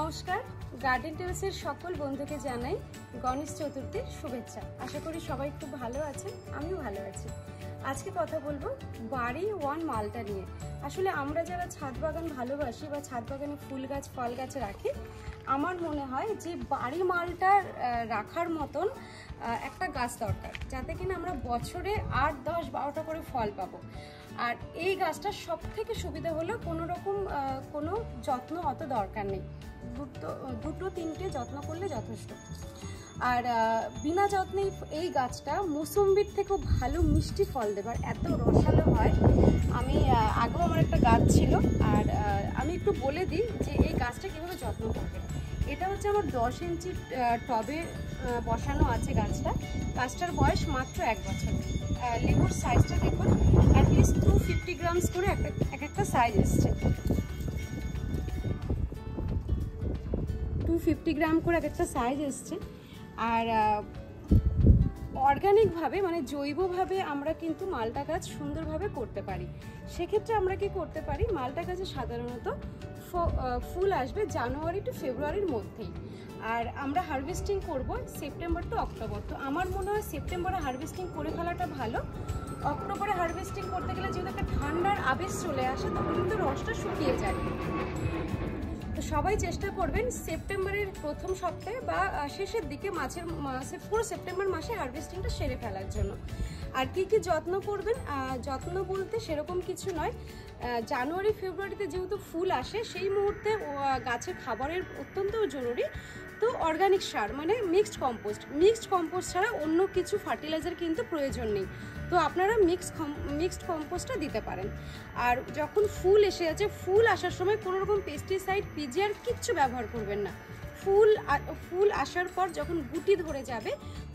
নমস্কার, গার্ডেন টেলসের সকল বন্ধুকে জানাই গণেশ চতুর্থীর শুভেচ্ছা। আশা করি সবাই খুব ভালো আছেন, আমিও ভালো আছি। আজকে কথা বলবো বাড়ি ওয়ান মালটা নিয়ে। আসলে আমরা যারা ছাদ বাগান ভালোবাসি বা ছাদ বাগানে ফুল গাছ ফল গাছ রাখি, আমার মনে হয় যে বাড়ি মালটা রাখার মতন একটা গাছ দরকার, যাতে কিনা আমরা বছরে 8, 10, 12টা করে ফল পাবো। আর এই গাছটার সব থেকে সুবিধা হলো কোনো যত্ন অত দরকার নেই, দুটো তিনটে যত্ন করলে যথেষ্ট। আর বিনা যত্নে এই গাছটা মৌসুম্বির থেকেও ভালো মিষ্টি ফল দেবার, এত রসালো হয়। আমি আগেও আমার একটা গাছ ছিল, আর আমি একটু বলে দিই যে এই গাছটা কীভাবে যত্ন করবে। এটা হচ্ছে আমার 10 ইঞ্চি টবে বসানো আছে গাছটার বয়স মাত্র 1 বছর। লেবুর সাইজটা দেখুন, অ্যাটলিস্ট 250 গ্রামস করে একটা সাইজ এসছে। 250 গ্রাম করে একটা সাইজ এসছে। আর অর্গানিকভাবে মানে জৈবভাবে আমরা কিন্তু মালটা গাছ সুন্দরভাবে করতে পারি। সেক্ষেত্রে আমরা কি করতে পারি, মালটা গাছে সাধারণত ফুল আসবে জানুয়ারি টু ফেব্রুয়ারির মধ্যেই, আর আমরা হারভেস্টিং করব সেপ্টেম্বর টু অক্টোবর। তো আমার মনে হয় সেপ্টেম্বরে হারভেস্টিং করে ফেলাটা ভালো। অক্টোবরে হারভেস্টিং করতে গেলে যেহেতু একটা ঠান্ডার আবেশ চলে আসে, তখন কিন্তু রসটা শুকিয়ে যায়। তো সবাই চেষ্টা করবেন সেপ্টেম্বরের প্রথম সপ্তাহে বা শেষের দিকে পুরো সেপ্টেম্বর মাসে হারভেস্টিংটা সেরে ফেলার জন্য। আর কি যত্ন করবেন, যত্ন বলতে সেরকম কিছু নয়। জানুয়ারি ফেব্রুয়ারিতে যেহেতু ফুল আসে, সেই মুহূর্তে গাছের খাবারের অত্যন্ত জরুরি। তো অর্গানিক সার মানে মিক্সড কম্পোস্ট ছাড়া অন্য কিছু ফার্টিলাইজার কিন্তু প্রয়োজন নেই। তো আপনারা মিক্সড কম্পোস্টটা দিতে পারেন। আর যখন ফুল এসে আছে, ফুল আসার সময় কোনো রকম পেস্টিসাইড পিজিআর কিচ্ছু ব্যবহার করবেন না। ফুল আসার পর যখন গুটি ধরে যাবে,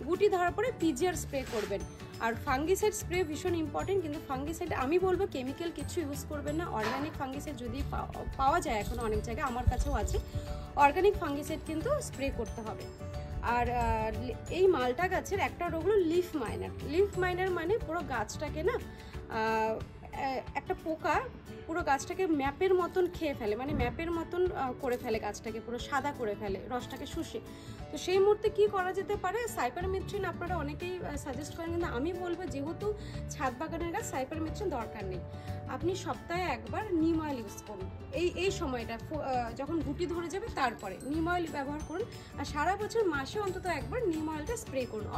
গুটি ধরার পরে পিজিআর স্প্রে করবেন। আর ফাঙ্গিসাইড স্প্রে ভীষণ ইম্পর্টেন্ট, কিন্তু ফাঙ্গিসাইড আমি বলবো কেমিক্যাল কিছু ইউজ করবেন না। অর্গানিক ফাঙ্গিসাইড যদি পাওয়া যায়, এখন অনেক জায়গায়, আমার কাছেও আছে, অর্গানিক ফাঙ্গিসাইড কিন্তু স্প্রে করতে হবে। আর এই মালটা গাছের একটা রোগ হলো লিফ মাইনার মানে পুরো গাছটাকে না একটা পোকা পুরো গাছটাকে ম্যাপের মতন খেয়ে ফেলে, মানে ম্যাপের মতন করে ফেলে, গাছটাকে পুরো সাদা করে ফেলে, রসটাকে শুষে। তো সেই মুহূর্তে কি করা যেতে পারে, সাইপারমেথ্রিন আপনারা অনেকেই সাজেস্ট করেন, কিন্তু আমি বলবো যেহেতু ছাদ বাগানের গাছ সাইপারমেথ্রিন দরকার নেই। আপনি সপ্তাহে একবার নিম অয়েল ইউজ করুন। এই সময়টা যখন গুটি ধরে যাবে তারপরে নিম অয়েল ব্যবহার করুন। আর সারা বছর মাসে অন্তত একবার নিম অয়েলটা স্প্রে করুন।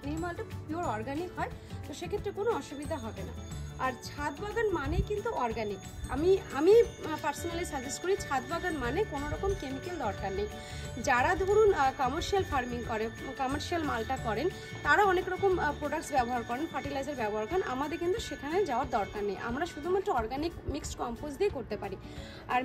নিম অয়েলটা পিওর অর্গানিক হয়, তো সেক্ষেত্রে কোনো অসুবিধা হবে না। আর ছাদ বাগান মানেই কিন্তু অর্গানিক। আমি পার্সোনালি সাজেস্ট করি, ছাদ বাগান মানে কোনো রকম কেমিক্যাল দরকার নেই। যারা ধরুন কমার্শিয়াল ফার্মিং করে, কমার্শিয়াল মালটা করেন, তারা অনেক রকম প্রোডাক্টস ব্যবহার করেন, ফার্টিলাইজার ব্যবহার করেন। আমাদের কিন্তু সেখানে যাওয়ার দরকার নেই, আমরা শুধুমাত্র অর্গানিক মিক্সড কম্পোস্ট দিয়ে করতে পারি। আর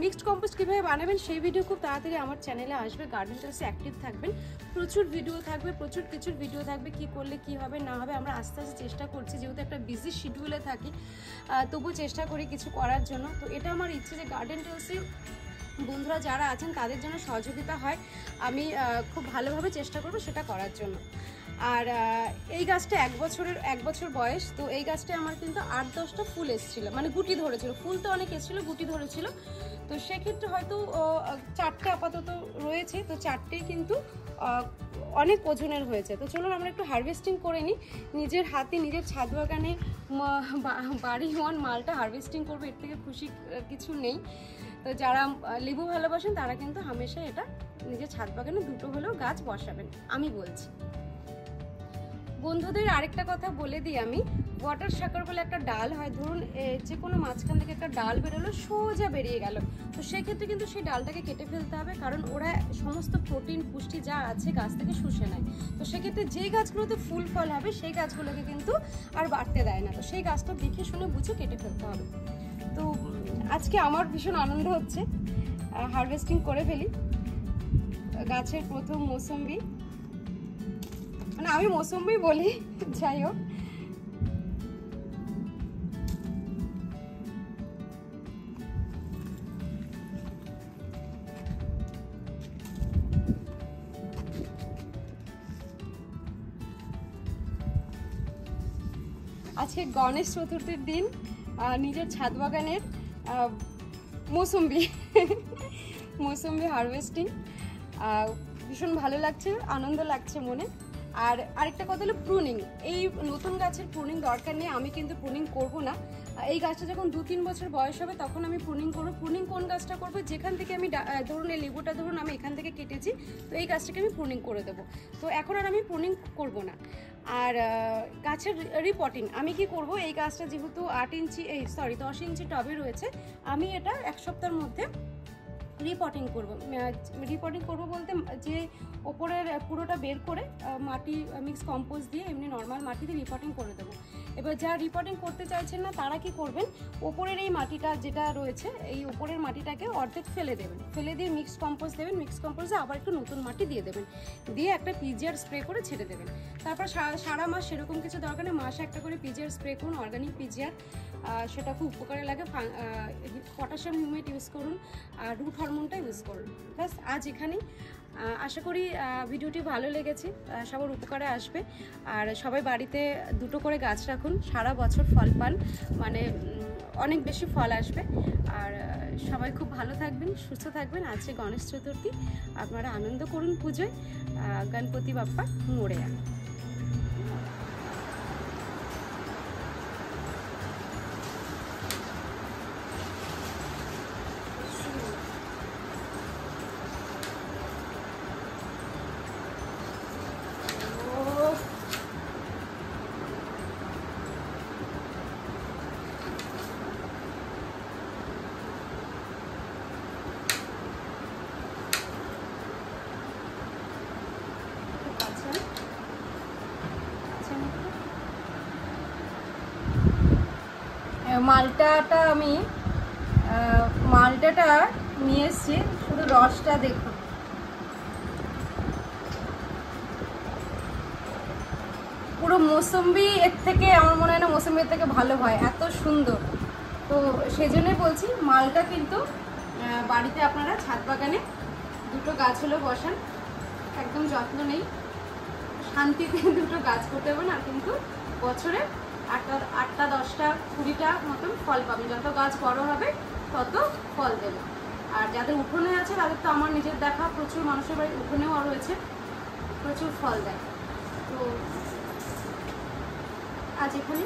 মিক্সড কম্পোস্ট কীভাবে বানাবেন সেই ভিডিও খুব তাড়াতাড়ি আমার চ্যানেলে আসবে। গার্ডেন টেলসে অ্যাক্টিভ থাকবেন, প্রচুর ভিডিও থাকবে, প্রচুর ভিডিও থাকবে, কী করলে কী হবে না হবে। আমরা আস্তে আস্তে চেষ্টা করছি, যেহেতু একটা বিজি শিডিউলে থাকি, তবু চেষ্টা করি কিছু করার জন্য। তো এটা আমার ইচ্ছে যে গার্ডেন টেলসে বন্ধুরা যারা আছেন তাদের জন্য সহযোগিতা হয়, আমি খুব ভালোভাবে চেষ্টা করব সেটা করার জন্য। আর এই গাছটা 1 বছর বয়স। তো এই গাছটায় আমার কিন্তু 8-10টা ফুল এসেছিলো, মানে গুটি ধরেছিল। ফুল তো অনেক এসেছিলো, গুটি ধরেছিল। তো সেক্ষেত্রে হয়তো 4টে আপাতত রয়েছে, তো 4টেই কিন্তু অনেক ওজনের হয়েছে। তো চলুন আমরা একটু হারভেস্টিং করে নিই। নিজের হাতে নিজের ছাদ বাগানে বাড়ি ওয়ান মালটা হারভেস্টিং করবো, এর থেকে খুশি কিছু নেই। তো যারা লেবু ভালোবাসেন তারা কিন্তু হামেশা এটা নিজের ছাদ বাগানে 2টো হলেও গাছ বসাবেন, আমি বলছি। বন্ধুদের আরেকটা কথা বলে দিই, আমি ওয়াটার শাকার বলে একটা ডাল হয়, ধরুন যে কোনো মাঝখান থেকে একটা ডাল বেরোলো, সোজা বেরিয়ে গেল, তো সেক্ষেত্রে কিন্তু সেই ডালটাকে কেটে ফেলতে হবে, কারণ ওরা সমস্ত প্রোটিন পুষ্টি যা আছে গাছ থেকে শুষে নেয়। তো সেক্ষেত্রে যে গাছগুলোতে ফুল ফল হবে সেই গাছগুলোকে কিন্তু আর বাড়তে দেয় না। তো সেই গাছটা দেখে শুনে বুঝে কেটে ফেলতে হবে। তো আজকে আমার ভীষণ আনন্দ হচ্ছে, হারভেস্টিং করে ফেলি। গাছের প্রথম মৌসুম্বি, মানে আমি মৌসুম্বি বলি, যাই হোক। আজকে গণেশ চতুর্থীর দিন, নিজের ছাদ বাগানের মৌসুম্বি মৌসুমি হারভেস্টিং। ভীষণ ভালো লাগছে, আনন্দ লাগছে মনে। আর আরেকটা কথা হলো প্রুনিং। এই নতুন গাছের প্রুনিং দরকার নেই, আমি কিন্তু প্রুনিং করব না। এই গাছটা যখন 2-3 বছর বয়স হবে তখন আমি প্রুনিং করবো। প্রুনিং কোন গাছটা করবো, যেখান থেকে আমি ধরুন এই লেবুটা ধরুন আমি এখান থেকে কেটেছি, তো এই গাছটাকে আমি প্রুনিং করে দেবো। তো এখন আর আমি প্রুনিং করব না। আর গাছের রিপটিং আমি কি করব, এই গাছটা যেহেতু 10 ইঞ্চি টবে রয়েছে, আমি এটা 1 সপ্তাহের মধ্যে রিপটিং করব। রিপটিং করব বলতে যে ওপরের পুরোটা বের করে মাটি মিক্স কম্পোস্ট দিয়ে এমনি নর্মাল মাটি দিয়ে রিপটিং করে দেবো। এবার যারা রিপটিং করতে চাইছেন না তারা কি করবেন, ওপরের এই মাটিটা যেটা রয়েছে এই ওপরের মাটিটাকে অর্ধেক ফেলে দেবেন, ফেলে দিয়ে মিক্স কম্পোস্ট দেবেন, মিক্স কম্পোস্টে আবার একটু নতুন মাটি দিয়ে দেবেন, দিয়ে একটা পিজিআর স্প্রে করে ছেড়ে দেবেন। তারপর সারা মাস সেরকম কিছু দরকার নেই, মাসে একটা করে পিজিআর স্প্রে করুন, অর্গানিক পিজিআর, সেটা খুব উপকারে লাগে। পটাশিয়াম হিউমেট ইউজ করুন, আর রুট হরমোনটা ইউজ করুন। ব্যাস আজ এখানেই। আশা করি ভিডিওটি ভালো লেগেছে, সবার উপকারে আসবে। আর সবাই বাড়িতে 2টো করে গাছ রাখুন, সারা বছর ফল পান, মানে অনেক বেশি ফল আসবে। আর সবাই খুব ভালো থাকবেন, সুস্থ থাকবেন। আজকে গণেশ চতুর্থী, আপনারা আনন্দ করুন পুজোয়। গণপতি বাপ্পা মোরয়া। মালটাটা আমি মালটাটা নিয়ে এসেছি, শুধু রসটা দেখুন। পুরো মৌসুম্বি এর থেকে আমার মনে হয় না মৌসুম্বির থেকে ভালো হয়, এত সুন্দর। তো সেই জন্যই বলছি মালটা কিন্তু বাড়িতে আপনারা ছাদ বাগানে 2টো গাছ হলেও বসান, একদম যত্ন নেই, শান্তিতে 2টো গাছ করতে হবে না, কিন্তু বছরে 8টা 10টা 20টা মতন ফল পাবেন। যত গাছ বড় হবে তত ফল দেবে। আর যাদের উঠোনে আছে তাদের তো আমার নিজের দেখা, প্রচুর মানুষের বাড়ি উঠোনেও রয়েছে, প্রচুর ফল দেয়। তো আজ এখানে